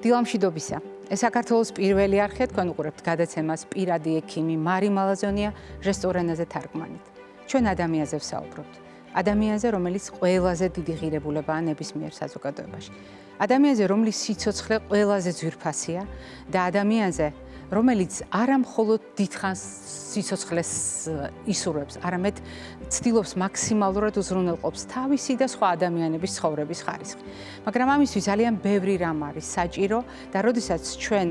დილამშვიდობისა. ეს საქართველოს პირველი არხია, თქვენ უყურებთ გადაცემას პირადი ექიმი მარი მალაზონია ჟესტურ ენაზე თარგმანით. ჩვენ ადამიანზე ვსაუბრობთ. ადამიანზე, რომელიც ყველაზე დიდი ღირებულებაა ნებისმიერ საზოგადოებაში. ადამიანზე, რომლის სიცოცხლე ყველაზე ძვირფასია და ადამიანზე, რომელიც არა მხოლოდ დიდხანს სიცოცხლეს ისურვებს, არამედ ცდილობს მაქსიმალურად უზრუნველყოფს თავისი და სხვა ადამიანების ცხოვრების ხარისხი. მაგრამ ამისთვის ძალიან ბევრი რამ არის საჭირო და როდესაც ჩვენ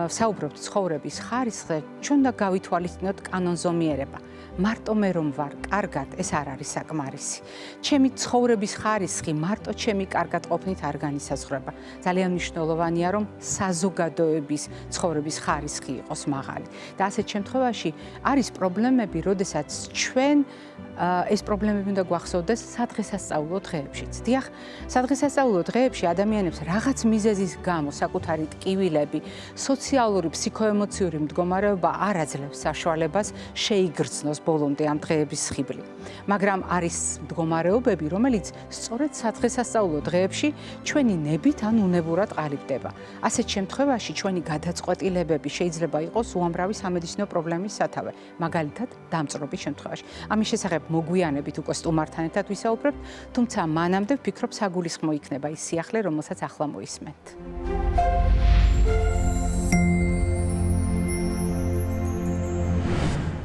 ვსაუბრობთ ცხოვრების ხარისხზე, ჩვენ უნდა გავითვალისწინოთ კანონზომიერება. მარტო მე რომ ვარ კარგად, ეს არ არის საკმარისი. ჩემი ცხოვრების ხარისხი მარტო ჩემი კარგად ყოფნით არ განისაზღვრება. ძალიან მნიშვნელოვანია, რომ საზოგადოების ცხოვრების ხარისხი იყოს მაღალი. და ასეთ შემთხვევაში არის პრობლემები, როდესაც ჩვენ ეს პრობლემები უნდა გვახსოვდეს სადღესასწაულო დღეებშიც. დიახ, სადღესასწაულო დღეებში ადამიანებს რაღაც მიზეზის გამო საკუთარი ტკივილები, სოციალური, ფსიქოემოციური მდგომარეობა არ აძლევს საშუალებას შეიგრძნოს ბოლომდე ამ დღეების სხიბლი. მაგრამ არის მდგომარეობები, რომელიც სწორედ სადღესასწაულო დღეებში ჩვენი ნებით ან უნებურად ყალიბდება. ასეთ შემთხვევაში ჩვენი გადაწყვეტილებები შეიძლება იყოს უამრავი სამედიცინო პრობლემის სათავე, მაგალითად დამწრობის შემთხვევაში. ამის შესახებ მოგვიანებით უკვე სტუმართან ერთად ვისაუბრებთ, თუმცა მანამდე ვფიქრობ საგულისხმო იქნება ის სიახლე, რომელსაც ახლა მოისმენთ.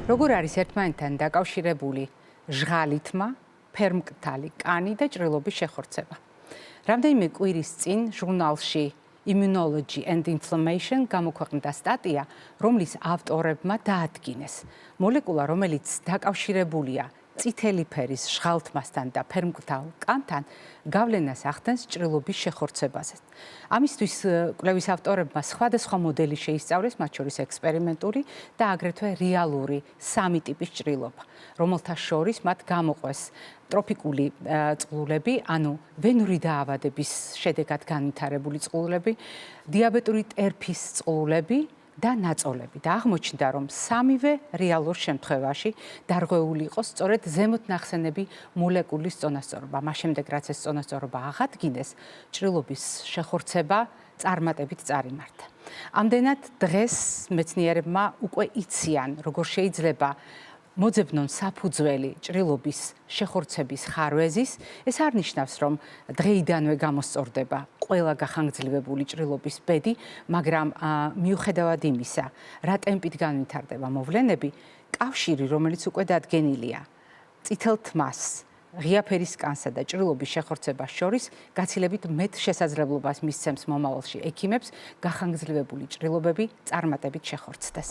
როგორ არის ერთმანეთთან დაკავშირებული ჟღალითმა, ფერმკრთალი კანი და ჭრილობის შეხორცება? რამდენიმე კვირის წინ ჟურნალში Immunology and Inflammation გამოქვეყნდა სტატია, რომლის ავტორებმა დაადგინეს მოლეკულა, რომელიც დაკავშირებულია წითელი ფერის ჟღალთმასთან და ფერმკრთალ კანთან გავლენას ახდენს ჭრილობის შეხორცებაზე. ამისთვის კვლევის ავტორებმა სხვადასხვა მოდელი შეისწავლეს, მათ შორის ექსპერიმენტული და აგრეთვე რეალური სამი ტიპის ჭრილობა, რომელთა შორის მათ გამოყვეს ტროპიკული წყლულები, ანუ ვენური დაავადების შედეგად განვითარებული წყლულები, დიაბეტური ტერფის წყლულები და ნაწოლები. და აღმოჩნდა, რომ სამივე რეალურ შემთხვევაში დარღვეული იყო სწორედ ზემოთ ნახსენები მოლეკულის წონასწორობა. მას შემდეგ, რაც ეს წონასწორობა აღადგინეს, ჭრილობის შეხორცება წარმატებით წარიმართა. ამდენად დღეს მეცნიერებმა უკვე იციან, როგორ შეიძლება მოძებნონ საფუძველი ჭრილობის შეხორცების ხარვეზის. ეს არ ნიშნავს, რომ დღეიდანვე გამოსწორდება ყველა გახანგრძლივებული ჭრილობის ბედი, მაგრამ მიუხედავად იმისა, რა ტემპით განვითარდება მოვლენები, კავშირი, რომელიც უკვე დადგენილია წითელ თმას, ღია ფერის კანსა და ჭრილობის შეხორცებას შორის გაცილებით მეტ შესაძლებლობას მისცემს მომავალში ექიმებს გახანგრძლივებული ჭრილობები წარმატებით შეხორცდეს.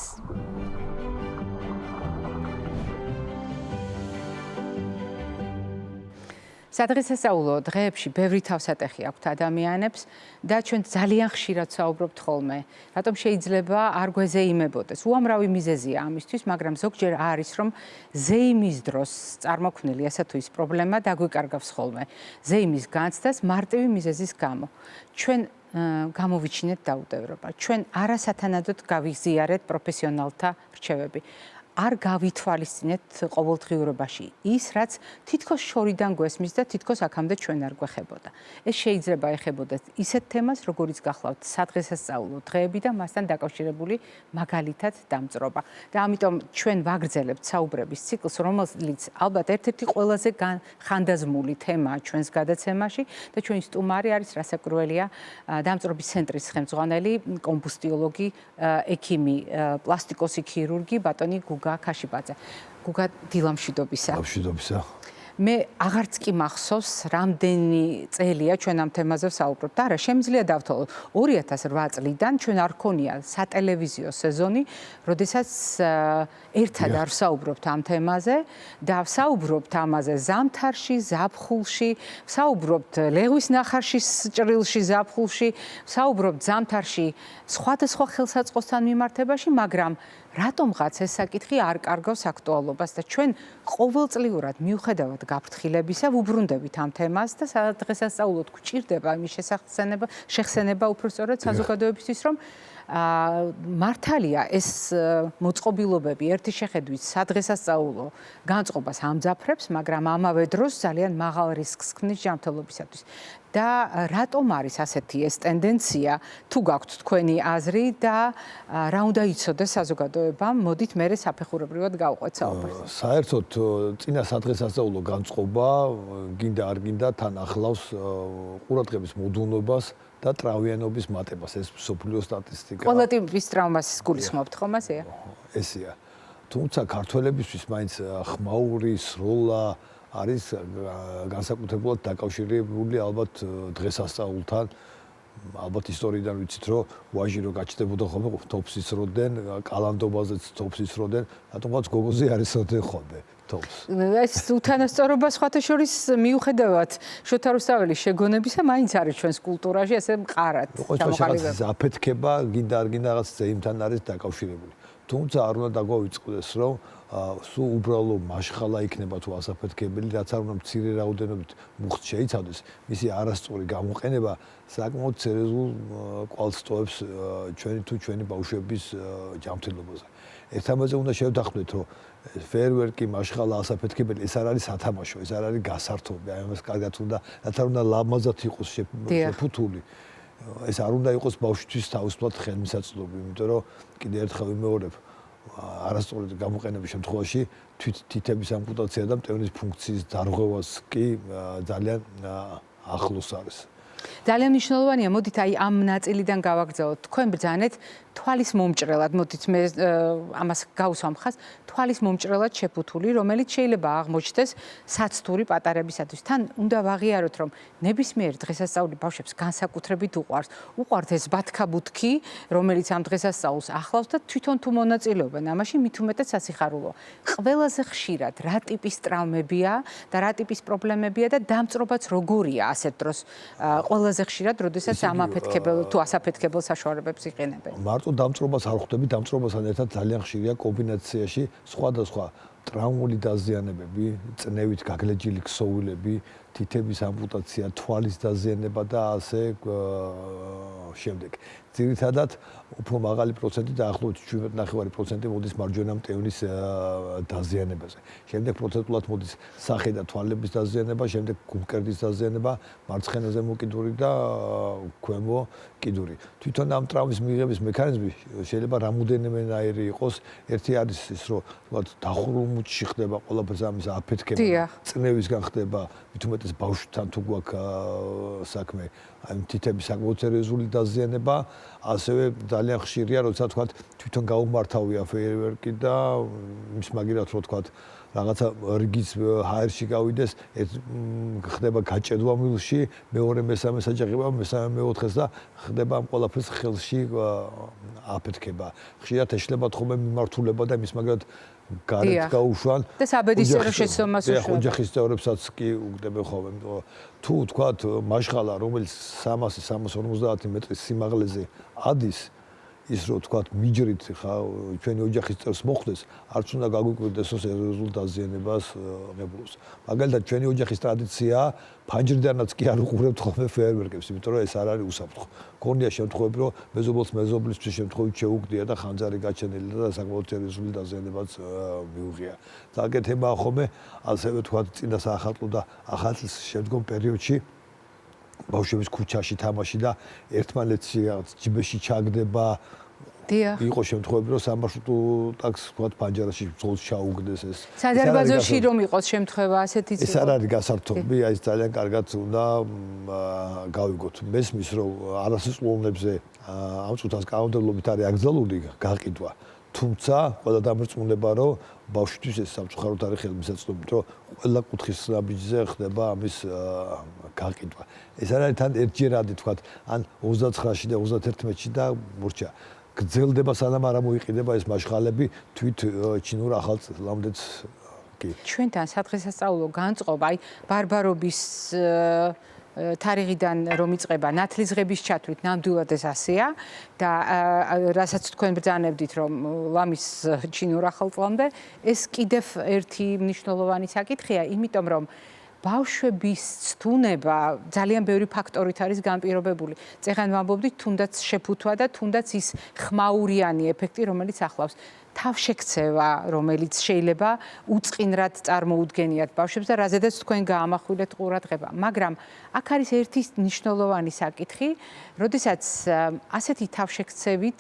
სადღესასწაულო დღეებში ბევრი თავსატეხი აქვთ ადამიანებს და ჩვენ ძალიან ხშირად საუბრობთ ხოლმე, რატომ შეიძლება არ გვეზეიმებოდეს. უამრავი მიზეზია ამისთვის, მაგრამ ზოგჯერ არის, რომ ზეიმის დროს წარმოქმნილი ესა თუ ის პრობლემა დაგვიკარგავს ხოლმე. ზეიმის განცდას მარტივი მიზეზის გამო. ჩვენ გამოვიჩინეთ დაუდევრობა. ჩვენ არასათანადოდ გავიზიარეთ პროფესიონალთა რჩევები. არ გავითვალისწინეთ ყოველდღიურობაში ის, რაც თითქოს შორიდან გვესმის და თითქოს აქამდე ჩვენ არ გვეხებოდა. ეს შეიძლება ეხებოდეთ ისეთ თემას, როგორიც გახლავთ სადღესასწაულო დღეები და მასთან დაკავშირებული მაგალითად დამწრობა. და ამიტომ ჩვენ ვაგრძელებთ საუბრების ციკლს, რომელიც ალბათ ერთ-ერთი ყველაზე ხანდაზმული თემაა ჩვენს გადაცემაში და ჩვენი სტუმარი არის რასაკვირველია დამწრობის ცენტრის ხელმძღვანელი, კომბუსტიოლოგი, ექიმი, პლასტიკოსი ქირურგი ბატონი გუგა ქაშიბაძე. გუგა, დილამშვიდობისა. დილამშვიდობისა. მე აღარც კი მახსოვს, რამდენი წელია ჩვენ ამ თემაზე ვსაუბრობთ. არა, შემიძლია დავთვალო 2008 წლიდან ჩვენ არ ქონია სატელევიზიო სეზონი, როდესაც ერთად არ ვსაუბრობთ ამ თემაზე და ვსაუბრობთ ამაზე ზამთარში, ზაფხულში, ვსაუბრობთ ლეღვის ნახარში, ჭრილში, ზაფხულში, ვსაუბრობთ ზამთარში სხვადასხვა ხელსაწყოსთან მიმართებაში, მაგრამ რატომღაც ეს საკითხი არ კარგავს აქტუალობას და ჩვენ ყოველწლიურად მიუხედავად გაფრთხილებისა ვუბრუნდებით ამ თემას და სადღესასწაულოდ გვჭირდება იმის შეხსენება უფრო სწორედ საზოგადოებისთვის, რომ მართალია ეს მოწყობილობები ერთი შეხედვით სადღესასწაულო განწყობას ამძაფრებს, მაგრამ ამავე დროს ძალიან მაღალ რისკს ქმნის ჯანმრთელობისათვის. და რატომ არის ასეთი ეს ტენდენცია, თუ გაქვთ თქვენი აზრი და რა უნდა იცოდეს საზოგადოებამ, მოდით მერე საფეხურებრივად გავყვეთ საუბარს. საერთოდ წინა სადღესასწაულო განწყობა, გინდა არ გინდა, თან ახლავს ყურადღების მოდუნობას და ტრავმიანობის მატებას, ეს მსოფლიო სტატისტიკა. ყველა ტიპის ტრავმას გულისხმობთ ხომ ასეა? ესეა. თუმცა ქართველებისთვის მაინც ხმაური სროლა არის განსაკუთრებულად დაკავშირებული ალბათ დღესასწაულთან. ალბათ ისტორიიდან ვიცით, რომ ვაჟი რო გაჩნდებოდა ხოლმე თოფს ისროდნენ, კალანდობაზეც თოფს ისროდნენ, რატომღაც გოგოზე არ ისროდნენ ხოლმე თოფს. ეს უთანასწორობა სხვათა შორის მიუხედავად შოთა რუსთაველის შეგონებისა, მაინც არის ჩვენს კულტურაში ასე მყარად. რაღაცა აფეთქება, გინდა არ გინდა რაღაც ზეიმთან არის დაკავშირებული. თუმცა არ უნდა დაგვავიწყდეს, რომ სულ უბრალო მაშხალა იქნება თუ ასაფეთქებელი, რაც არ უნდა მცირე რაოდენობით მუხტ შეიცავდეს, მისი არასწორი გამოყენება საკმაოდ სერიოზულ კვალს ტოვებს ჩვენი ბავშვების ჯანმრთელობაზე. ერთამაზე უნდა შევდახმდეთ, რომ ფეერვერკი, მაშხალა, ასაფეთქებელი ეს არ არის სათამაშო, ეს არ არის გასართობი, აი ამას კარგად უნდა, რაც არ უნდა ლამაზად იყოს შეფუთული. ეს არ უნდა იყოს ბავშვთვის თავისუფლად ხელმისაწვდომი, იმიტომ რომ კიდევ ერთხელ ვიმეორებ, არასწორი გამოყენების შემთხვევაში თითების ამპუტაცია და მტევნის ფუნქციის დარღვევას კი ძალიან ახლოს არის. ძალიან მნიშვნელოვანია, მოდით აი ამ ნაწილიდან გავაგრძელოთ. თქვენ ბრძანეთ თვალის მომჭრელად, მოდით მე ამას გავუსვამ ხაზს, თვალის მომჭრელად შეფუთული, რომელიც შეიძლება აღმოჩნდეს საცდური პატარებისათვის. თან უნდა ვაღიაროთ, რომ ნებისმიერ დღესასწაული ბავშვებს განსაკუთრებით უყვართ ეს ბათქაბუთქი, რომელიც ამ დღესასწაულს ახლავს და თვითონ თუ მონაწილეობენ ამაში, მით უმეტეს სასიხარულოა. ყველაზე ხშირად რა ტიპის ტრავმებია და რა ტიპის პრობლემებია და დამწრობაც როგორია ასეთ დროს ყველაზე ხშირად, როდესაც ამ აფეთქებელ თუ ასაფეთქებელ საშუალებებს იყენებენ. მარტო დამწრობას არ ხვდები, დამწრობასთან ერთად ძალიან ხშირია კომბინაციაში სხვადასხვა ტრავმული დაზიანებები, წნევით გაგლეჯილი ქსოვილები, თითების ამპუტაცია, თვალის დაზიანება და ასე შემდეგ. ძირითადად უფრო მაღალი პროცენტი დაახლოებით 17.5% მოდის მარჯვენა მტევნის დაზიანებაზე. შემდეგ პროცენტულად მოდის სახე და თვალების დაზიანება, შემდეგ გულმკერდის დაზიანება, მარცხენა ზემო კიდური და ქვემო კიდური. თვითონ ამ ტრავმის მიღების მექანიზმი შეიძლება რამოდენიმენაირი იყოს. ერთი არის ის, რომ ვთქვათ, დახურულ მუჩში ხდება ყველაფერს ამის აფეთქება, წნევისგან ხდება, მით უმეტეს ბავშვთან თუ გვაქვს საქმე, აი თითების საკმაოდ სერიოზული დაზიანება, ასევე ძალიან ხშირია, როცა თქვათ თვითონ გაუმართავია ფეერვერკი და მის მაგერად რო თქვათ რაღაცა რიგის ჰაერში გავიდეს, ხდება გაჭედვა მილში, მეორე მესამე საჯახება, მესამე მეოთხეს და ხდება ამ ყველაფერს ხელში აფეთქება. ხშირად ეშლებათ ხოლმე მიმართულება და მის მაგერად გარეთ გაუშვან და საბედისწერო შეცდომას უშვებენ. ოჯახის წევრებსაც კი უგდებენ ხოლმე. თუ თქვათ მაშხალა, რომელიც 300-350 მეტრის სიმაღლეზე ადის, ის რო თქვათ მიჯრით ხა ჩვენი ოჯახის წევრს მოხვდეს, არც უნდა გაგვიკვირდეს სერიოზულ დაზიანებას ღებულობს. მაგალითად ჩვენი ოჯახის ტრადიციაა ფანჯრიდანაც კი არ უყურებთ ხოლმე ფეერვერკებს, იმიტომ რომ ეს არ არის უსაფრთხო. გონია შემთხვევები, რომ მეზობელს მეზობლისთვის შემთხვევით შეუგდია და ხანძარი გაჩენილი და საკმაოდ სერიოზული დაზიანებაც მიუღია. დაგეკეთება ხოლმე ასევე თქვათ წინა საახალწლო და ახალწლის შემდგომ პერიოდში ბავშვების ქუჩაში თამაში და ერთმანეთში ჯიბეში ჩაგდება. იყო შემთხვევები, რომ სამარშრუტო ტაქსი თქვათ პანჯარაში ბრძოლს ჩაუგდეს ეს. სადარბაზოში რომ იყოს შემთხვევა ასეთი ეს არ არის გასართობი, აი ეს ძალიან კარგად უნდა გავიგოთ. მესმის რომ არასრულნებზე ამ წუთას კანონმდებლობით არის აკრძალული გაყიდვა. თუმცა ყველა დამრწმუნება რომ ბავშვთვის ეს სამწუხაროდ არის ხელმისაწვდომი, რომ ყველა კუთხის ნაბიჯზე ხდება ამის გაყიდვა. ეს არ არის თან ერთჯერადი თქვათ, ან 29-ში და 31-ში და მურჩა. გრძელდება სანამ არ მოიყიდება ეს მაშხალები თვით ჩინურ ახალწლამდეც კი. ჩვენთან სადღესასწაულო განწყობა, აი ბარბარობის თარიღიდან რომ იწყება ნათლისღების ჩათვლით ნამდვილად ეს ასეა და რასაც თქვენ ბრძანებდით რომ ლამის ჩინურ ახალწლამდე ეს კიდევ ერთი მნიშვნელოვანი საკითხია, იმიტომ რომ ბავშვების ცდუნება ძალიან ბევრი ფაქტორით არის განპირობებული. წეგან ვამბობდით, თუნდაც შეფუთვა და თუნდაც ის ხმაურიანი ეფექტი, რომელიც ახლავს თავშექცევა, რომელიც შეიძლება უწყინრად წარმოუდგენიათ ბავშვებს და რაზედაც თქვენ გაამახვილეთ ყურადღება. მაგრამ აქ არის ერთი მნიშვნელოვანი საკითხი, როდესაც ასეთი თავშექცევით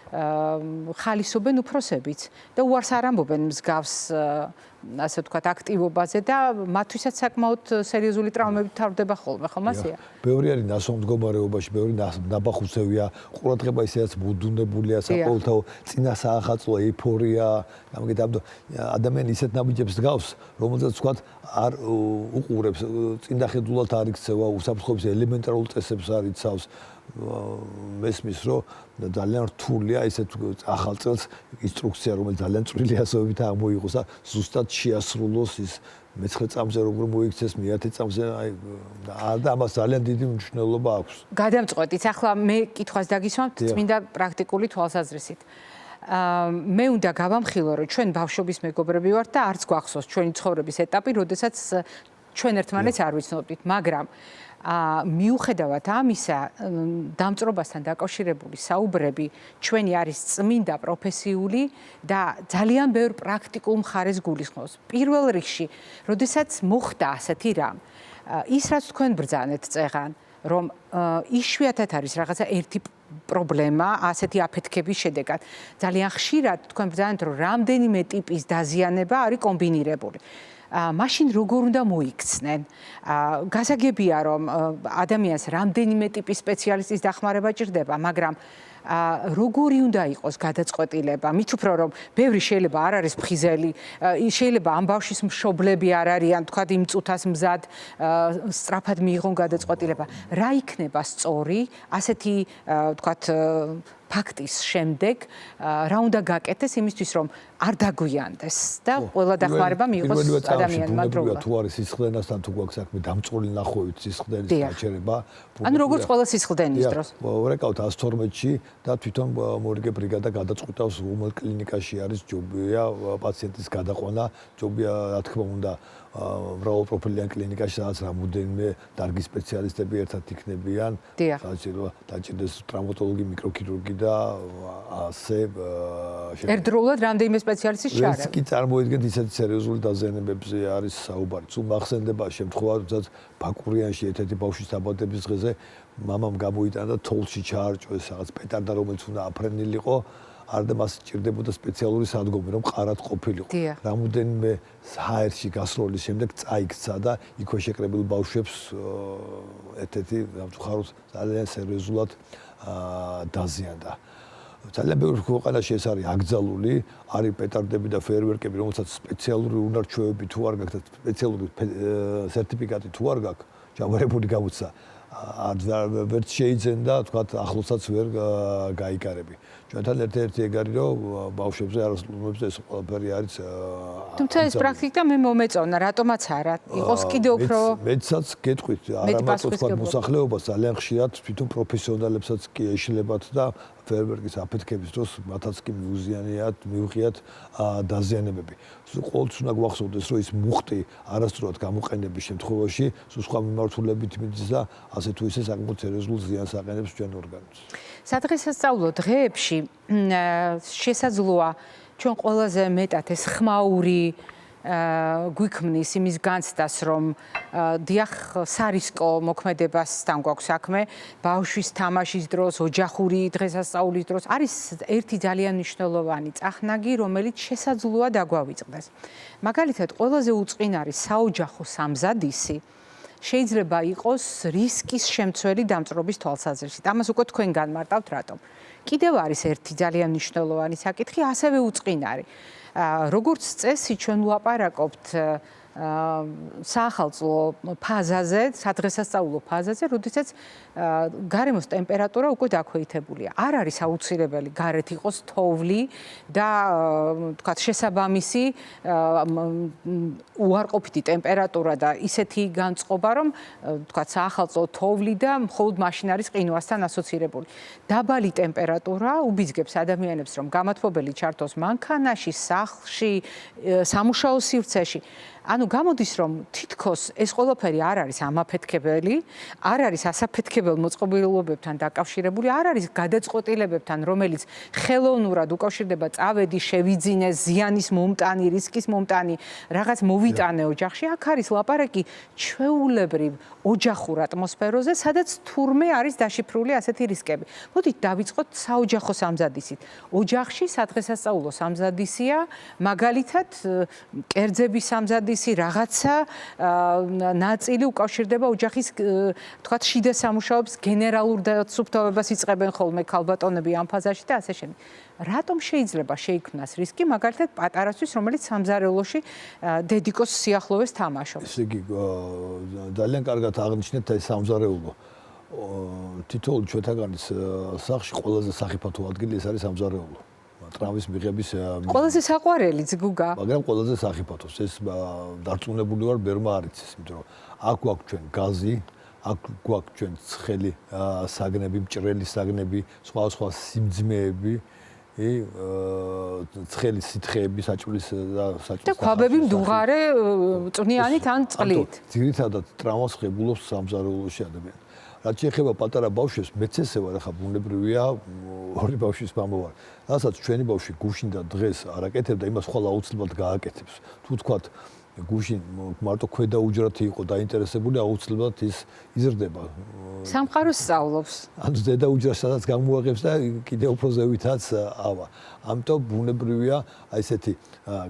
ხალისობენ უფროსებიც და უარს არ ამბობენ მსგავს ასე ვთქვათ აქტივობაზე და მათთვისაც საკმაოდ სერიოზული ტრავმები თავდება ხოლმე, ხომ ასეა? ბევრი არის ნასვამ მდგომარეობაში, ბევრი ნაბახუცევია, ყურადღება ისედაც მუდუნებულია, საყოველთაო წინა საახალწლო ეიფორია, ამიტომ ადამიანი ისეთ ნაბიჯებს დგავს, რომელზეც ვთქვათ არ უყურებს, წინდახედულად არ იქცევა, უსაფრთხოების ელემენტარულ წესებს არ იცავს. მესმის რომ ძალიან რთულია ესეთ ახალ წელს ინსტრუქცია რომელიც ძალიან წვრილი ასოებით ამოიღოს და ზუსტად შეასრულოს ის მე-9 წამზე როგორ მოიქცეს მე-10 წამზე აი და ამას ძალიან დიდი მნიშვნელობა აქვს. გადამწყვეტით, ახლა მე კითხვას დაგისვამთ წმინდა პრაქტიკული თვალსაზრისით. მე უნდა გავამხილო რომ ჩვენ ბავშვობის მეგობრები ვართ და არც გვახსოვს ჩვენი ცხოვრების ეტაპი, როდესაც ჩვენ ერთმანეთს არ ვიცნობდით, მაგრამ მიუხედავად ამისა, დამწრობასთან დაკავშირებული საუბრები ჩვენი არის წმინდა პროფესიული და ძალიან ბევრ პრაქტიკულ მხარეს გულისხმობს. პირველ რიგში, როდესაც მოხდა ასეთი რამ, ის რაც თქვენ ბრძანეთ წეგან, რომ იშვიათად არის რაღაცა ერთი პრობლემა ასეთი აფეთქების შედეგად. ძალიან ხშირად თქვენ ბრძანეთ, რომ რამდენიმე ტიპის დაზიანება არის კომბინირებული. მაშინ როგორ უნდა მოიქცნენ? გასაგებია რომ ადამიანს რამდენიმე ტიპის სპეციალისტის დახმარება ჭირდება, მაგრამ როგორი უნდა იყოს გადაწყვეტილება? მით უფრო რომ ბევრი შეიძლება არ არის ფხიზელი, შეიძლება ამ ბავშვის მშობლები არ არიან, თქვათ იმ წუთას მზად სწრაფად მიიღონ გადაწყვეტილება. რა იქნება სწორი ასეთი თქვათ ფაქტის შემდეგ, რა უნდა გაკეთდეს იმისთვის, რომ არ დაგვიანდეს და ყველა დახმარება მიიღოს ადამიანმა დროულად. თუ არის სისხლდენასთან თუ გვაქვს საქმე დამწვრილი ნახვევით სისხლდენის გაჩერება. ანუ როგორც ყველა სისხლდენის დროს. ვერეკავთ 112-ში და თვითონ მორიგე ბრიგადა გადაწყვეტავს რომელ კლინიკაში არის ჯობია პაციენტის გადაყვანა, ჯობია რა თქმა უნდა მრავალპროფილიან კლინიკაში, სადაც რამოდენიმე დარგის სპეციალისტები ერთად იქნებიან, საჭირო დაჭირდეს ტრავმატოლოგი, მიკროქირურგი და ასე ერთდროულად რამდენიმე სპეციალისტის ჩარევა. ეს კი წარმოიდგენთ ისეთი სერიოზული დაზიანებებზე არის საუბარი. თუ მახსენდება შემთხვევა, როდესაც ბაკურიანში ერთ-ერთი ბავშვის დაბადების დღეზე მამამ გამოიტანა და თოლში ჩაარჭოს რაღაც პეტარდა, რომელიც უნდა აფრენილიყო. არ და მას სჭირდებოდა სპეციალური სადგომი, რომ ყარად ყოფილიყო. რამოდენიმე საერთში გასროლის შემდეგ წაიქცა და იქვე შეკრებილ ბავშვებს ერთ-ერთი სამწუხაროდ ძალიან სერიოზულად დაზიანდა. ძალიან ბევრ ქვეყანაში ეს არის აკრძალული, არის პეტარდები და ფეიერვერკები, რომელსაც სპეციალური უნარჩვევები თუ არ გაქვს და სპეციალური სერტიფიკატი თუ არ გაქვს, ჯამარებული გამოცდა. ვერც შეიძენდა, თქვათ, ახლოსაც ვერ გაიკარები. ჩვენთან ერთ-ერთი ეგ არის, რომ ბავშვებზე არასრულობებზე ეს ყველაფერი არის. თუმცა ეს პრაქტიკა მე მომეწონა, რატომაც არა? იყოს კიდევ უფრო მეცაც გეტყვით, არა მარტო თქვათ მოსახლეობას, ძალიან ხშირად თვითონ პროფესიონალებსაც კი ეშლებათ და ფერვერკის აფეთქების დროს მათაც კი მიუღიათ დაზიანებები. ყოველთვის უნდა გვახსოვდეს, რომ ის მუხტი არასდროად გამოყენების შემთხვევაში სხვა მიმართულებით მიდის და ასე თუ ისე საკმაოდ სერიოზულ ზიანს აყენებს ჩვენ ორგანიზმს. სადღესასწაულო დღეებში შესაძლოა ჩვენ ყველაზე მეტად ეს ხმაური გვიქმნის იმის განცდას, რომ დიახ სარისკო მოქმედებასთან გვაქვს საქმე, ბავშვის თამაშის დროს, ოჯახური დღესასწაულის დროს არის ერთი ძალიან მნიშვნელოვანი წახნაგი, რომელიც შესაძლოა დაგვავიწყდეს. მაგალითად, ყველაზე უწყინარი საოჯახო სამზადისი შეიძლება იყოს რისკის შემცველი დამწრობის თვალსაზრისით. ამას უკვე თქვენ განმარტავთ რატომ. კიდევ არის ერთი ძალიან მნიშვნელოვანი საკითხი, ასევე უწყინარი. როგორც წესი ჩვენ ვლაპარაკობთ საახალწლო ფაზაზე, სადღესასწაულო ფაზაზე, როდესაც გარემოს ტემპერატურა უკვე დაქვეითებულია. არ არის აუცილებელი გარეთ იყოს თოვლი და თქვათ შესაბამისი უარყოფითი ტემპერატურა და ისეთი განწყობა, რომ თქვათ საახალწლო თოვლი და მხოლოდ მაშინ არის ყინვასთან ასოცირებული. დაბალი ტემპერატურა უბიძგებს ადამიანებს, რომ გამათბობელი ჩართოს მანქანაში, სახლში, სამუშაო სივრცეში. ანუ გამოდის რომ თითქოს ეს ყველაფერი არ არის ამაფეთქებელი, არ არის ასაფეთქებელ მოწყობილობებთან დაკავშირებული, არ არის გადაწყვეტილებებთან, რომელიც ხელოვნურად უკავშირდება წავედი, შევიძინე, ზიანის მომტანი, რისკის მომტანი, რაღაც მოვიტანე ოჯახში. აქ არის ლაპარაკი ჩვეულებრივ ოჯახურ ატმოსფეროზე, სადაც თურმე არის დაშიფრული ასეთი რისკები. მოდით დავიწყოთ საოჯახო სამზადისით. ოჯახში სადღესასწაულო სამზადისია, მაგალითად, კერძების სამზადისი, რაღაცა ნაწილი უკავშირდება ოჯახის, თქვათ, შიდა სამუშაოებს, გენერალურ დაცუფთავებას იწყებენ ხოლმე ქალბატონები ამ ფაზაში და ასე შემდეგ. რატომ შეიძლება შეიქმნას რისკი, მაგალითად, პატარასთვის, რომელიც სამზარეულოში დედიკოს სიახლოვეს თამაშობს? ესე იგი, ძალიან კარგად აღნიშნეთ ეს სამზარეულო. თითოეულ ჩვენთაგანის სახლში ყველაზე სახიფათო ადგილი ეს არის სამზარეულო. ტრავმის მიღების ყველაზე საყვარელის გუგა. მაგრამ ყველაზე სახიფათოს ეს დარწმუნებული ვარ ბერმა არ იცის, იმიტომ რომ აქ გვაქვს ჩვენ გაზი, აქ გვაქვს ჩვენ ცხელი საგნები, მჭრელი საგნები, სხვა სიმძიმეები, ცხელი სითხეები, საჭმლის და და ქვაბები მდუღარე წვნიანით ან წყლით. ძირითადად ტრავმას ღებულობს სამზარეულოში ადამიანი. რაც შეეხება პატარა ბავშვებს, მეც ესე ვარ, ახლა ბუნებრივია, ორი ბავშვის მამა ვარ. რასაც ჩვენი ბავშვი გუშინ და დღეს არ აკეთებდა, იმას ხვალ აუცილებლად გააკეთებს. თუ თქვათ გუშინ მარტო ქვედა უჯრათი იყო დაინტერესებული, აუცილებლად ის იზრდება. სამყაროს სწავლობს. ანუ ზედა უჯრას სადაც გამოუაღებს და კიდევ უფრო ზევითაც ავა. ამიტომ ბუნებრივია აი ესეთი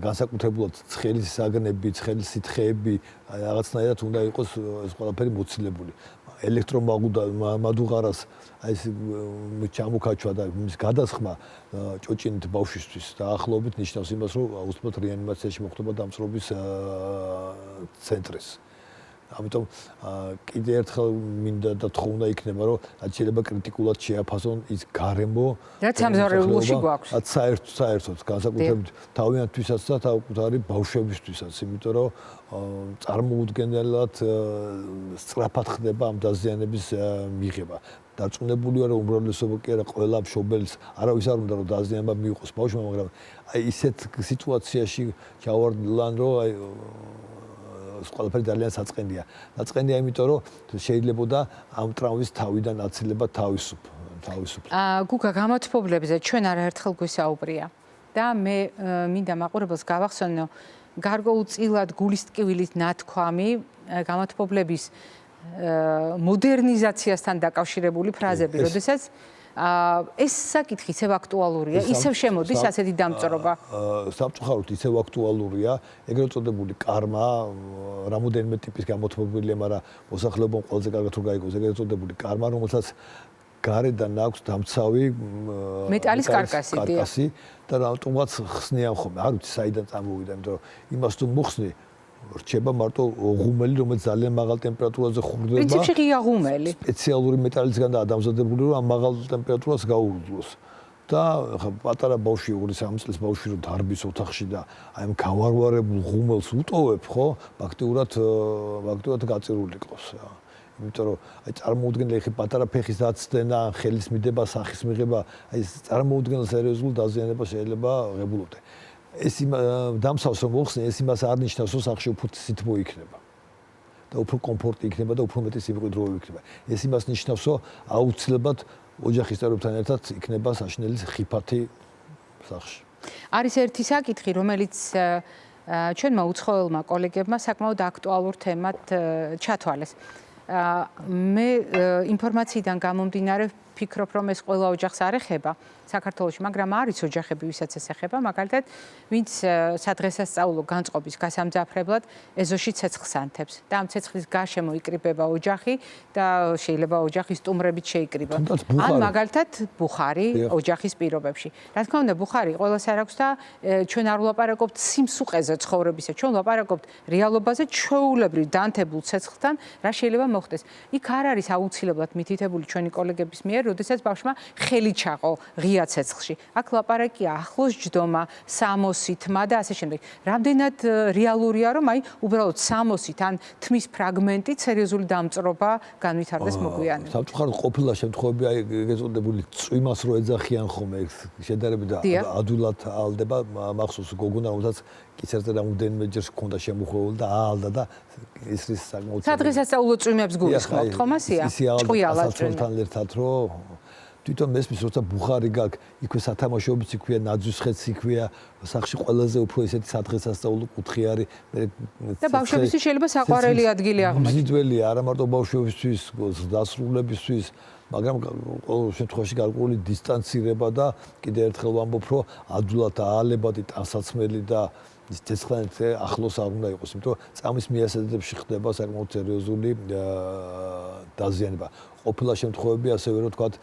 განსაკუთრებულად ცხელი საგნები, ცხელი სითხეები, რაღაცნაირად უნდა იყოს ეს ყველაფერი მოცილებული. ელექტრომაგნიტურას აი ეს ჩამოქაჩვა და მის გადასხმა ჭოჭინით ბავშვისთვის დაახლოებით ნიშნავს იმას, რომ აუცილებლად რეანიმაციაში მოხდება დამწრობის ცენტრის. ამიტომ კიდე ერთხელ მინდა და თქო უნდა იქნება, რომ რაც შეიძლება კრიტიკულად შეაფასონ ის გარემო, რაც სამზარეულოში გვაქვს. საერთოდ განსაკუთრებით თავიანთვისაც და თავკუთარი ბავშვებისთვისაც, იმიტომ რომ წარმოუდგენელად სწრაფად ხდება ამ დაზიანების მიღება. დარწმუნებული ვარ, რომ უმრავლესობა კი არა, ყველა მშობელს არავის არ უნდა რომ დაზიანება მიიღოს ბავშვმა, მაგრამ აი ისეთ სიტუაციაში ჩავარდლან, რომ აი ეს ყველაფერი ძალიან საწყენია. საწყენია, იმიტომ რომ შეიძლებოდა ამ ტრავმის თავიდან აცილება თავისუფლად. გუგა, გამათბობლებზე ჩვენ არაერთხელ გვისაუბრია და მე მინდა მაყურებელს გავახსენო გარკვეულწილად გულის ტკივილით ნათქვამი გამათბობლების მოდერნიზაციასთან დაკავშირებული ფრაზები, როდესაც ეს საკითხი ისევ აქტუალურია, ისევ შემოდის ასეთი დამწრობა. სამწუხაროდ ისევ აქტუალურია, ეგრეთ წოდებული კარმა, რამოდენიმე ტიპის გამოთქმობილია, მაგრამ მოსახლეობამ ყველაზე კარგად რო გაიგოს ეგრეთ წოდებული კარმა, რომელსაც გარედან აქვს დამცავი მეტალის კარკასი და რატომაც ხსნიან ხოლმე. არ ვიცი საიდან წამოვიდა, იმიტომ რომ იმას თუ მოხსნი რჩება მარტო ღუმელი, რომელიც ძალიან მაღალ ტემპერატურაზე ხურდება. პრინციპში ღია ღუმელი. სპეციალური მეტალისგან და დამზადებული, რომ ამ მაღალ ტემპერატურას გაუძლოს. და ხა პატარა ბავშვი 2-3 წლის ბავშვი რო დარბის ოთახში და აი ამ გავარვარებულ ღუმელს უტოვებ, ხო? ფაქტიურად გაწირული ყავს. იმიტომ რომ აი წარმოუდგენელი ხი პატარა ფეხის დაცდენა, ხელის მიდება, სახის მიღება, აი ეს წარმოუდგენელ სერიოზულ დაზიანებას შეიძლება ღებულობდე. ეს დამსავს რომ მოხსნე, ეს იმას არ ნიშნავს, რომ სახში უფრო სითბო იქნება. და უფრო კომფორტი იქნება და უფრო მეტი სიმკვიდრეობა იქნება. ეს იმას ნიშნავს, რომ აუცილებლად ოჯახის წევრებთან ერთად იქნება საშინელი ხიფათი სახში. არის ერთი საკითხი, რომელიც ჩვენმა უცხოელმა კოლეგებმა საკმაოდ აქტუალურ თემად ჩათვალეს. მე ინფორმაციიდან გამომდინარე ვფიქრობ, რომ ეს ყველა ოჯახს არ ეხება საქართველოში, მაგრამ არის ოჯახები, ვისაც ეს ეხება, მაგალითად, ვინც სადღესასწაულო განწყობის გასამძაფრებლად ეზოში ცეცხლს ანთებს და ამ ცეცხლის გარშემო იკრიბება ოჯახი და შეიძლება ოჯახის სტუმრებით შეიკრიბა. ან მაგალითად ბუხარი ოჯახის პირობებში. რა თქმა უნდა, ბუხარი ყველას არ აქვს და ჩვენ არ ვლაპარაკობთ სიმსუყეზე ცხოვრებისა, ჩვენ ვლაპარაკობთ რეალობაზე, ჩვეულებრივ დანთებულ ცეცხლთან, რა შეიძლება მოხდეს. იქ არ არის აუცილებლად მითითებული ჩვენი კოლეგების მიერ, როდესაც ბავშვმა ხელი ჩაყო ღია ცეცხლში. აქ ლაპარაკია ახლოს ჯდომა, სამოსი, თმა და ასე შემდეგ. რამდენად რეალურია, რომ აი უბრალოდ სამოსით ან თმის ფრაგმენტით სერიოზული დამწრობა განვითარდეს მოგვიანებით. სამწუხაროდ ყოფილა შემთხვევები აი ეგეწოდებული წვიმას რო ეძახიან ხოლმე შედარებით ადვილად ალდება მახსოვს გოგონა რომელსაც კიცერზე რამოდენიმეჯერ ჰქონდა შემოხვეული და აალდა და ისრის საკმაოდ სადღესასწაულო წვიმებს გულისხმობთ ხომ ასია? ჭყვიალა წვიმთან ერთად რო თვითონ მესმის როცა ბუხარი გაქვს იქვე სათამაშოებიც იქვეა ნაძვის ხეც იქვეა სახში ყველაზე უფრო ესეთი სადღესასწაულო კუთხე არის და ბავშვებისთვის შეიძლება საყვარელი ადგილი აღმოჩნდეს. მიზიდველია არა მარტო ბავშვებისთვის დასრულებისთვის მაგრამ ყოველ შემთხვევაში გარკვეული დისტანცირება და კიდევ ერთხელ ვამბობ რომ ადვილად აალებადი ტანსაცმელი და ის ცეცხლთან ახლოს არ უნდა იყოს, იმიტომ რომ წამის მიასაძებში ხდება საკმაოდ სერიოზული დაზიანება. ყოფილა შემთხვევები ასევე რომ თქვათ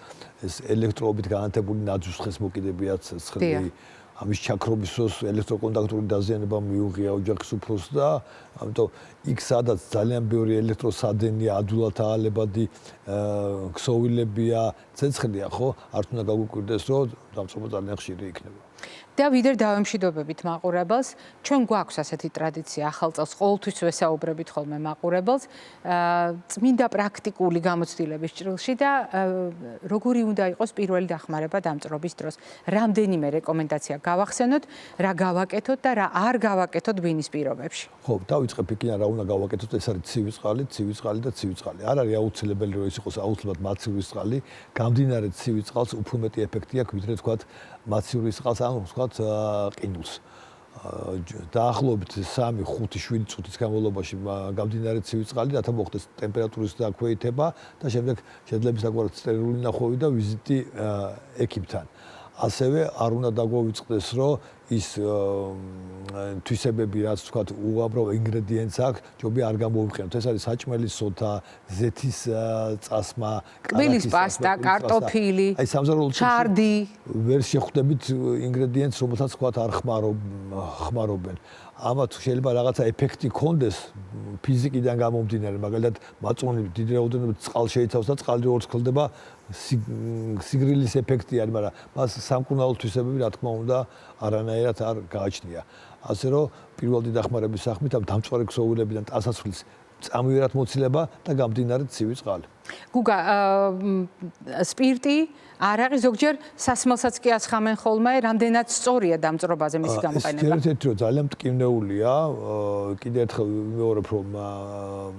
ეს ელექტროობით განათებული ნაძვის ხეს მოკიდებია ცეცხლი ამის ჩაქრობის დროს ელექტროკონდაქტური დაზიანება მიუღია ოჯახის უფროსს და ამიტომ იქ სადაც ძალიან ბევრი ელექტროსადენია, ადვილად აალებადი ქსოვილებია, ცეცხლია, ხო? არ უნდა გაგვიკვირდეს რომ დამწრობა ძალიან ხშირი იქნება. და ვიდრე დავემშვიდობებით მაყურებელს, ჩვენ გვაქვს ასეთი ტრადიცია ახალ წელს ყოველთვის ვესაუბრებით ხოლმე მაყურებელს, წმინდა პრაქტიკული გამოცდილების ჭრილში და როგორი უნდა იყოს პირველი დახმარება დამწრობის დროს. რამდენიმე რეკომენდაცია გავახსენოთ, რა გავაკეთოთ და რა არ გავაკეთოთ ბინის პირობებში. ხო, დავიწყებ იქიდან რა უნდა გავაკეთოთ, ეს არის ცივი წყალი და ცივი წყალი. არ არის აუცილებელი რომ ეს იყოს აუცილებლად მაცივი წყალი, გამდინარე ცივი წყალს უფრო მეტი ეფექტი აქვს, ვიდრე თქვათ მაცივი წყალს ან ვთქვათ ყინულს. დაახლოებით 3-5-7 წუთის განმავლობაში გამდინარე ცივი წყალი, რათა მოხდეს ტემპერატურის დაქვეითება და შემდეგ შეიძლება საკმაოდ სტერილული ნახვევი და ვიზიტი ექიმთან. ასევე არ უნდა დაგვოვიწყდეს, რომ ის თვისებები, რაც თქვათ, უამრავ ინგრედიენტს აქვს, ჯობია არ გამოვიყენოთ. ეს არის საჭმელი სოთა, ზეთის წასმა, კბილის პასტა, კარტოფილი, ჩარდი. ვერ შეხვდებით ინგრედიენტს, რომელსაც თქვათ არ ხმარობენ. ამათ შეიძლება რაღაცა ეფექტი ქონდეს ფიზიკიდან გამომდინარე, მაგალითად, მაწვანე დიდი რაოდენობით წყალ შეიცავს და წყალი როგორც ქლდება, სიგრილის ეფექტი არის, მაგრამ მას სამკურნალო თვისებები, რა თქმა უნდა, არანაირად არ გააჩნია. ასე რომ, პირველი დახმარების სახმით ამ დამწვარი ქსოვილებიდან ტანსაცმლის წამივერათ მოცილება და გამდინარე ცივი წყალი. გუგა, სპირტი არ არის ზოგჯერ სასმელსაც კი ასხამენ ხოლმე, რამდენად სწორია დამწრობაზე მისი გამოყენება? ეს ერთ-ერთი რომ ძალიან მტკივნეულია, კიდევ ერთხელ ვიმეორებ რომ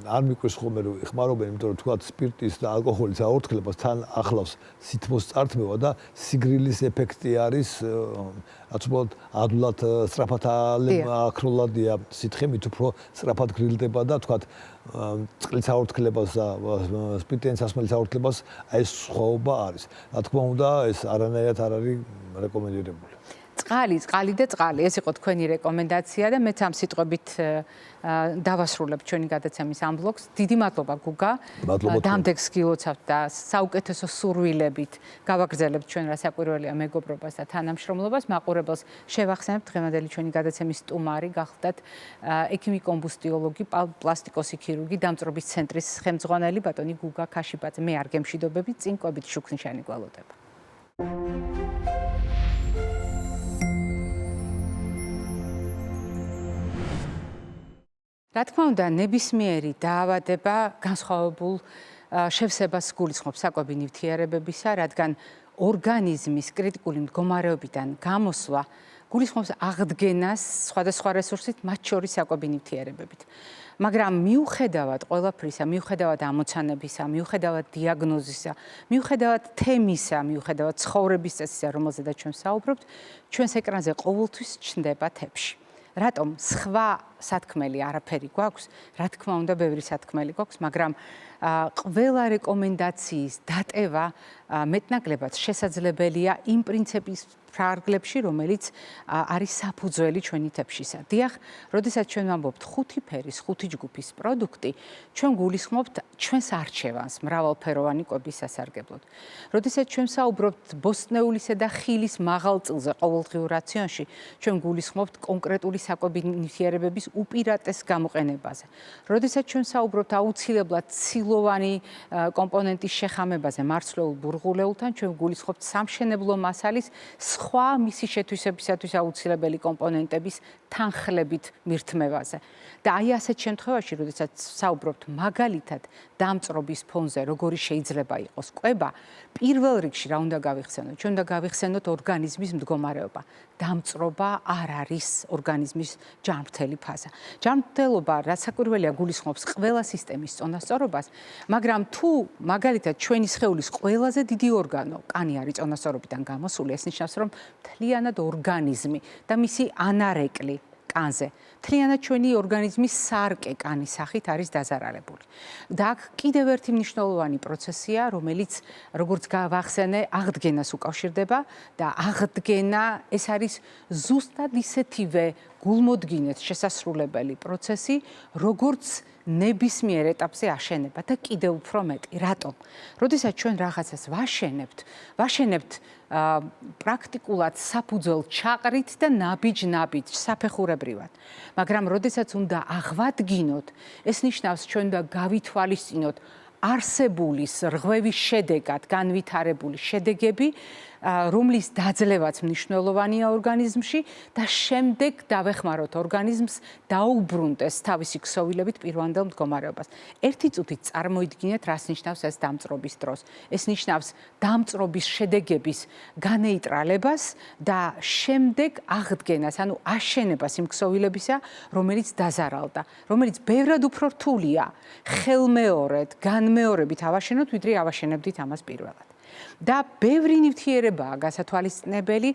არ მიყვეს ხოლმე რომ ეხმარობენ, იმიტომ რომ თქვათ სპირტის და ალკოჰოლის აორთქლებას თან ახლავს სითბოს წართმევა და სიგრილის ეფექტი არის, რაც უბრალოდ ადვილად სწრაფად აკროლადია სითხე, მით უფრო სწრაფად გრილდება და თქვათ წყლის აორთქლებას და სპირტიან სასმელის აორთქლებას ეს სხვაობა არის. რა თქმა უნდა, ეს არანაირად არ არის რეკომენდირებული. წყალი და წყალი, ეს იყო თქვენი რეკომენდაცია და მეც ამ სიტყვებით დავასრულებ ჩვენი გადაცემის ამ ბლოგს. დიდი მადლობა გუგა. დამდეგს გილოცავთ და საუკეთესო სურვილებით გავაგრძელებთ ჩვენ რასაკვირველია მეგობრობას და თანამშრომლობას. მაყურებელს შევახსენებთ დღევანდელი ჩვენი გადაცემის სტუმარი გახლდათ ექიმი-კომბუსტიოლოგი, პლასტიკოსი ქირურგი, დამწრობის ცენტრის ხელმძღვანელი ბატონი გუგა ქაშიბაძე. მე არ გემშვიდობებით, წინკვებით შუქნიშანი გვალოდება. რა თქმა უნდა, ნებისმიერი დაავადება განსხვავებულ შევსებას გულისხმობს საკვები ნივთიერებებისა, რადგან ორგანიზმის კრიტიკული მდგომარეობიდან გამოსვლა გულისხმობს აღდგენას სხვადასხვა რესურსით, მათ შორის საკვები ნივთიერებებით. მაგრამ მიუხედავად ყველაფრისა, მიუხედავად ამოცანებისა, მიუხედავად დიაგნოზისა, მიუხედავად თემისა, მიუხედავად ცხოვრების წესისა, რომელზედაც ჩვენ საუბრობთ, ჩვენს ეკრანზე ყოველთვის ჩნდება თებში. რატომ სხვა სათქმელი არაფერი გვაქვს? რა თქმა უნდა, ბევრი სათქმელი გვაქვს, მაგრამ ყველა რეკომენდაციის დატევა მეტნაკლებად შესაძლებელია იმ პრინციპის ფრაგლებში, რომელიც არის საფუძველი ჩვენი თებშისა. დიახ, როდესაც ჩვენ ვამბობთ 5 ფერის, 5 ჯგუფის პროდუქტი, ჩვენ გულისხმობთ ჩვენს არჩევანს მრავალფეროვანი კვების სასარგებლოდ. როდესაც ჩვენ საუბრობთ ბოსტნეულისა და ხილის მაღალ წილზე ყოველდღიურ რაციონში, ჩვენ გულისხმობთ კონკრეტული საკვები ნივთიერებების უპირატეს გამოყენებაზე. როდესაც ჩვენ საუბრობთ აუცილებლად ცილოვანი კომპონენტის შეხამებაზე მარცვლეულ ბურღულეულთან ჩვენ გულისხმობთ სამშენებლო მასალის სხვა მისი შეთვისებისათვის აუცილებელი კომპონენტების თანხლებით მირთმევაზე. და აი ასეთ შემთხვევაში, როდესაც საუბრობთ მაგალითად დამწრობის ფონზე, როგორი შეიძლება იყოს კვება, პირველ რიგში რა უნდა გავიხსენოთ? ჩვენ უნდა გავიხსენოთ ორგანიზმის მდგომარეობა. დამწრობა არ არის ორგანიზმის ჯანმრთელი ფაზა. ჯანმრთელობა, რაც საკვირველია, გულისხმობს ყველა სისტემის წონასწორობას, მაგრამ თუ მაგალითად ჩვენი სხეულის ყველაზე დიდი ორგანო, კანი არის წონასწორობიდან გამოსული, ეს ნიშნავს, რომ მთლიანად ორგანიზმი და მისი ანარეკლი კანზე, მთლიანად ჩვენი ორგანიზმის სარკე კანის სახით არის დაზარალებული. და აქ კიდევ ერთი მნიშვნელოვანი პროცესია, რომელიც, როგორც გავახსენე, აღდგენას უკავშირდება და აღდგენა ეს არის ზუსტად ისეთივე გულმოდგინედ შესასრულებელი პროცესი, როგორც ნებისმიერ ეტაპზე აშენება და კიდევ უფრო მეტი. რატომ? როდესაც ჩვენ რაღაცას ვაშენებთ პრაქტიკულად საფუძველ ჩაყრით და ნაბიჯ-ნაბიჯ საფეხურებრივად. მაგრამ როდესაც უნდა აღვადგინოთ, ეს ნიშნავს ჩვენ უნდა გავითვალისწინოთ არსებული რღვევის შედეგად განვითარებული შედეგები, რომლის დაძლევაც მნიშვნელოვანია ორგანიზმში და შემდეგ დავეხმაროთ ორგანიზმს დაუბრუნდეს თავისი ქსოვილებით პირვანდელ მდგომარეობას. ერთი წუთით წარმოიდგინეთ, რას ნიშნავს ეს დამწრობის დროს. ეს ნიშნავს დამწრობის შედეგების განეიტრალებას და შემდეგ აღდგენას, ანუ აშენებას იმ ქსოვილებისა, რომელიც დაზარალდა, რომელიც ბევრად უფრო რთულია ხელმეორედ, განმეორებით ავაშენოთ, ვიდრე ავაშენებდით ამას პირველად. და ბევრი ნივთიერებაა გასათვალისწინებელი,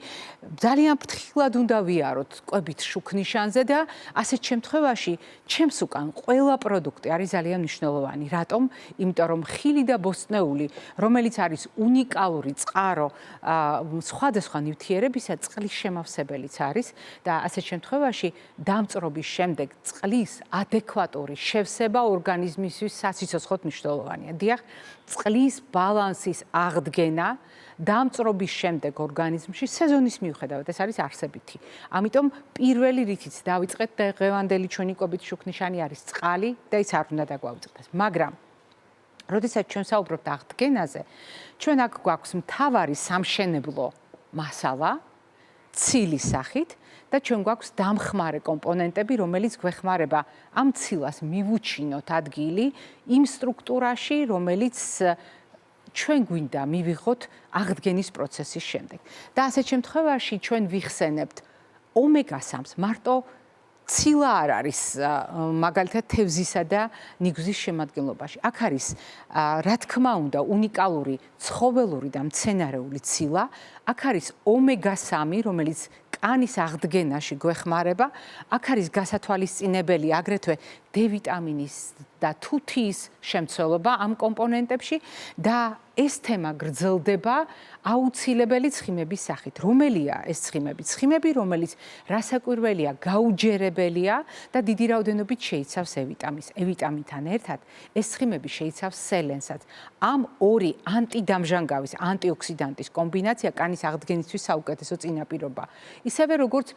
ძალიან ფრთხილად უნდა ვიაროთ კვებით შუქნიშანზე და ასეთ შემთხვევაში ჩემს უკან ყველა პროდუქტი არის ძალიან მნიშვნელოვანი. რატომ? იმიტომ რომ ხილი და ბოსტნეული, რომელიც არის უნიკალური წყარო სხვადასხვა ნივთიერებისა, წყლის შემავსებელიც არის და ასეთ შემთხვევაში დამწრობის შემდეგ წყლის ადეკვატური შევსება ორგანიზმისთვის სასიცოცხლოდ მნიშვნელოვანია. დიახ, წყლის ბალანსის აღდგენა დამწრობის შემდეგ ორგანიზმში სეზონის მიუხედავად ეს არის არსებითი. ამიტომ პირველი რითიც დავიწყეთ დღევანდელი ჩვენი კვებით შუქნიშანი არის წყალი და ის არ უნდა დაგვაუწყდეს. მაგრამ როდესაც ჩვენ საუბრობთ აღდგენაზე, ჩვენ აქ გვაქვს მთავარი სამშენებლო მასალა ცილის სახით და ჩვენ გვაქვს დამხმარე კომპონენტები, რომელიც გვეხმარება ამ ცილას მივუჩინოთ ადგილი იმ სტრუქტურაში, რომელიც ჩვენ გვინდა მივიღოთ აღდგენის პროცესის შემდეგ. და ასეთ შემთხვევაში ჩვენ ვიხსენებთ ომეგა-3-ს მარტო ცილა არ არის მაგალითად თევზისა და ნიგვზის შემადგენლობაში. აქ არის რა თქმა უნდა უნიკალური ცხოველური და მცენარეული ცილა, აქ არის ომეგა-3, რომელიც კანის აღდგენაში გვეხმარება, აქ არის გასათვალისწინებელი აგრეთვე D ვიტამინის და თუთიის შემცველობა ამ კომპონენტებში და ეს თემა გრძელდება აუცილებელი ცხიმების სახით. რომელია ეს ცხიმები? ცხიმები, რომელიც რასაკვირველია, გაუჯერებელია და დიდი რაოდენობით შეიცავს E-ვიტამინს. E-ვიტამინთან ერთად ეს ცხიმები შეიცავს სელენსაც. ამ ორი ანტიდამჟანგავის, ანტიოქსიდანტის კომბინაცია კანის აღდგენისთვის საუკეთესო წინაპირობა. ისევე როგორც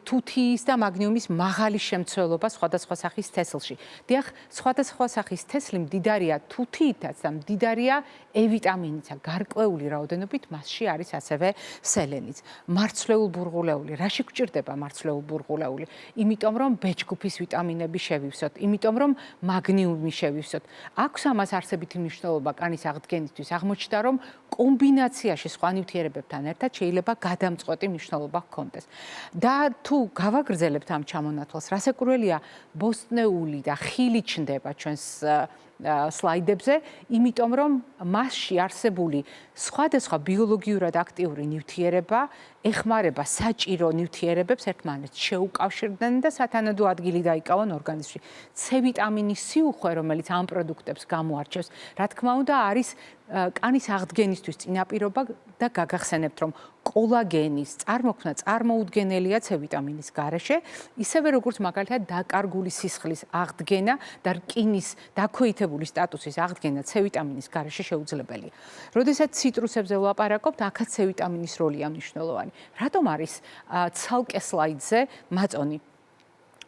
თუთიის და მაგნიუმის მაღალი შემცველობა სხვადასხვა სახის თესლში. დიახ, სხვადასხვა სახის თესლი მდიდარია თუთიითაც და მდიდარია E-ვიტამინითა, გარკვეული რაოდენობით მასში არის ასევე სელენიც. მარცვლეულ ბურღულეული, რაში გვჭირდება მარცვლეულ ბურღულეული? იმიტომ რომ B-ჯგუფის ვიტამინები შევივსოთ, იმიტომ რომ მაგნიუმი შევივსოთ. აქვს ამას არსებითი მნიშვნელობა კანის აღდგენისთვის. აღმოჩნდა რომ კომბინაციაში სხვა ნივთიერებებთან ერთად შეიძლება გადამწყვეტი მნიშვნელობა ჰქონდეს. და თუ გავაგრძელებთ ამ ჩამონათვალს, რასაკვირველია, ბოსტნეული და ხილი ჩნდება ჩვენს სლაიდებზე, იმიტომ რომ მასში არსებული სხვადასხვა ბიოლოგიურად აქტიური ნივთიერება ეხმარება საჭირო ნივთიერებებს ერთმანეთს შეუკავშირდნენ და სათანადო ადგილი დაიკავონ ორგანიზმში. C-ვიტამინის სიუხვე, რომელიც ამ პროდუქტებს გამოარჩევს, რა თქმა უნდა, არის კანის აღდგენისთვის წინაპირობა და გაგახსენებთ, რომ კოლაგენის წარმოქმნა წარმოუდგენელია C-ვიტამინის გარეშე, ისევე როგორც მაგალითად დაკარგული სისხლის აღდგენა და რკინის დაქვეითებული სტატუსის აღდგენა C-ვიტამინის გარეშე შეუძლებელია. როდესაც ციტრუსებზე ვლაპარაკობთ, აქაც C-ვიტამინის როლია მნიშვნელოვანი. რატომ არის ცალკე სლაიდზე მაწონი?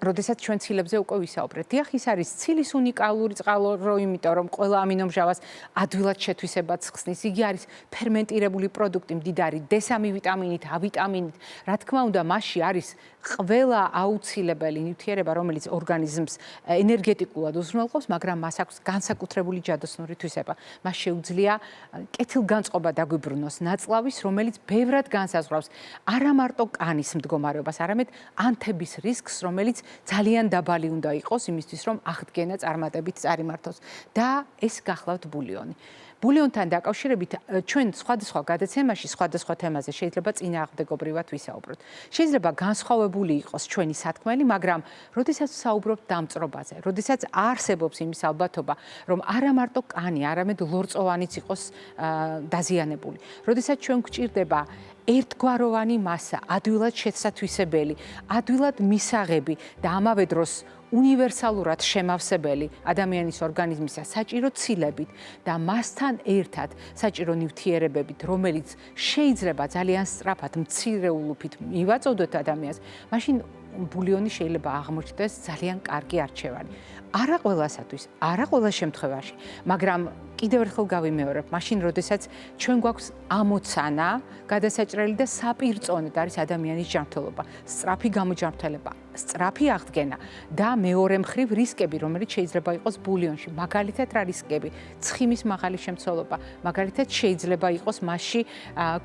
როდესაც ჩვენ ცილებზე უკვე ვისაუბრეთ. დიახ, ის არის ცილის უნიკალური წყარო, იმიტომ რომ ყველა ამინომჟავას ადვილად შეთვისებაც ხსნის. იგი არის ფერმენტირებული პროდუქტი, მდიდარი D3 ვიტამინით, A ვიტამინით. რა თქმა უნდა, მასში არის ყველა აუცილებელი ნივთიერება, რომელიც ორგანიზმს ენერგეტიკულად უზრუნველყოფს, მაგრამ მას აქვს განსაკუთრებული ჯადოსნური თვისება. მას შეუძლია კეთილგანწყობა დაგვიბრუნოს ნაწლავის, რომელიც ბევრად განსაზღვრავს არა მარტო კანის მდგომარეობას, არამედ ანთების რისკს, რომელიც ძალიან დაბალი უნდა იყოს იმისთვის, რომ აღდგენა წარმატებით წარიმართოს. და ეს გახლავთ ბულიონი. ბულიონთან დაკავშირებით ჩვენ სხვადასხვა გადაცემაში სხვადასხვა თემაზე შეიძლება წინააღმდეგობრივად ვისაუბროთ. შეიძლება განსხვავებული იყოს ჩვენი სათქმელი, მაგრამ როდესაც ვსაუბრობთ დამწრობაზე, როდესაც არსებობს იმის ალბათობა, რომ არა მარტო კანი, არამედ ლორწოვანიც იყოს დაზიანებული. როდესაც ჩვენ გვჭირდება ერთგვაროვანი მასა, ადვილად შესათვისებელი, ადვილად მისაღები და ამავე დროს უნივერსალურად შემავსებელი ადამიანის ორგანიზმისა საჭირო ცილებით და მასთან ერთად საჭირო ნივთიერებებით, რომელიც შეიძლება ძალიან სწრაფად მცირე ულუფით მივაწოდოთ ადამიანს, მაშინ ბულიონი შეიძლება აღმოჩნდეს ძალიან კარგი არჩევანი. არა ყველასათვის, არა ყველა შემთხვევაში, მაგრამ კიდევ ერთხელ გავიმეორებ, მაშინ როდესაც ჩვენ გვაქვს ამოცანა, გადასაჭრელი და საპირწონედ არის ადამიანის ჯანმრთელობა, სწრაფი გამოჯანმრთელება, სწრაფი აღდგენა და მეორე მხრივ რისკები, რომელიც შეიძლება იყოს ბულიონში. მაგალითად რა რისკები? ცხიმის მაღალი შემცველობა, მაგალითად შეიძლება იყოს მასში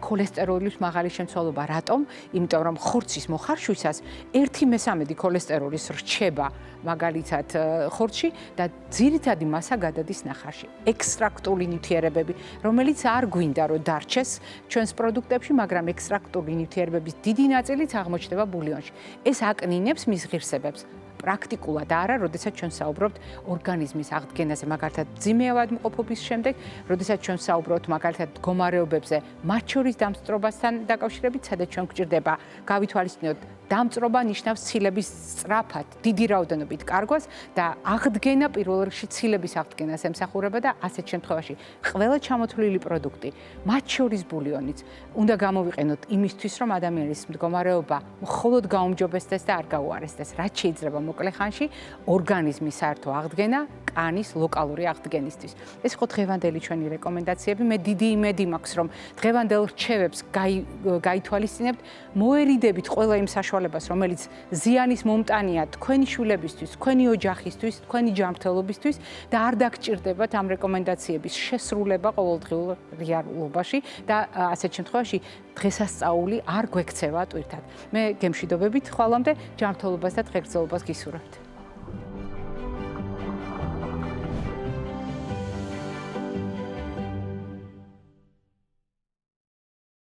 ქოლესტეროლის მაღალი შემცველობა. რატომ? იმიტომ რომ ხორცის მოხარშვისას 1/3 ქოლესტეროლის რჩება მაგალითად ხორცში და ძირითადი მასა გადადის ნახარში. ექსტრაქტული ნივთიერებები, რომელიც არ გვინდა რომ დარჩეს ჩვენს პროდუქტებში, მაგრამ ექსტრაქტული ნივთიერებების დიდი ნაწილიც აღმოჩნდება ბულიონში. ეს აკნინებს მის ღირსებებს. პრაქტიკულად არა, როდესაც ჩვენ საუბრობთ ორგანიზმის აღდგენაზე, მაგალითად მძიმე ავადმყოფობის შემდეგ, როდესაც ჩვენ საუბრობთ მაგალითად მდგომარეობებზე, მათ შორის დამწრობასთან დაკავშირებით, სადაც ჩვენ გვჭირდება გავითვალისწინოთ დამწრობა ნიშნავს ცილების სწრაფად, დიდი რაოდენობით კარგვას და აღდგენა პირველ რიგში ცილების აღდგენას ემსახურება და ასეთ შემთხვევაში ყველა ჩამოთვლილი პროდუქტი, მათ შორის ბულიონიც, უნდა გამოვიყენოთ იმისთვის, რომ ადამიანის მდგომარეობა მხოლოდ გაუმჯობესდეს და არ გაუარესდეს, რაც შეიძლება მოკლე ხანში ორგანიზმის საერთო აღდგენა კანის ლოკალური აღდგენისთვის. ეს იყო დღევანდელი ჩვენი რეკომენდაციები. მე დიდი იმედი მაქვს, რომ დღევანდელ რჩევებს გაითვალისწინებთ, მოერიდებით ყველა იმ საშუალებას, რომელიც ზიანის მომტანია თქვენი შვილებისთვის, თქვენი ოჯახისთვის, თქვენი ჯანმრთელობისთვის და არ დაგჭირდებათ ამ რეკომენდაციების შესრულება ყოველდღიურ რეალობაში და ასეთ შემთხვევაში დღესასწაული არ გვექცევა ტვირთად. მე გემშვიდობებით ხვალამდე ჯანმრთელობას და დღეგრძელობას გისურვებთ.